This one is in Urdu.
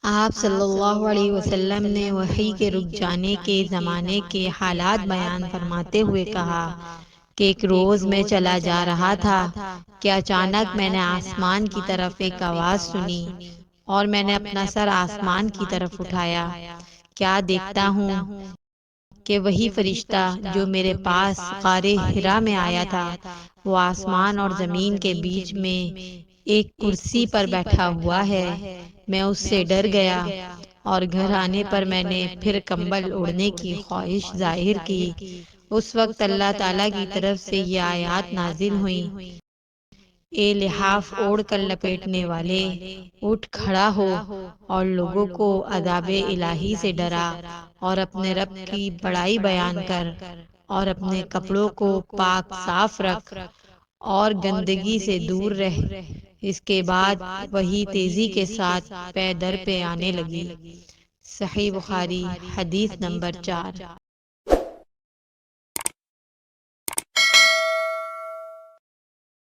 آپ صلی اللہ علیہ وسلم نے وحی کے رک جانے کے زمانے کے حالات بیان فرماتے ہوئے کہا کہ ایک روز میں چلا جا رہا تھا کہ اچانک میں نے آسمان کی طرف ایک آواز سنی، اور میں نے اپنا سر آسمان کی طرف اٹھایا۔ کیا دیکھتا ہوں کہ وہی فرشتہ جو میرے پاس غار حرا میں آیا تھا، وہ آسمان اور زمین کے بیچ میں ایک کرسی پر بیٹھا ہوا ہے۔ میں اس سے ڈر گیا، اور گھر آنے پر میں نے پھر کمبل اوڑھنے کی خواہش ظاہر کی۔ اس وقت اللہ تعالیٰ کی طرف سے یہ آیات نازل ہوئیں: اے لحاف اوڑھ کر لپیٹنے والے، اٹھ کھڑا ہو اور لوگوں کو عذاب الہی سے ڈرا، اور اپنے رب کی بڑائی بیان کر، اور اپنے کپڑوں کو پاک صاف رکھ، اور گندگی سے دور رہ۔ اس کے بعد وہی تیزی کے ساتھ پے در پہ آنے لگی۔ صحیح بخاری، حدیث نمبر 4۔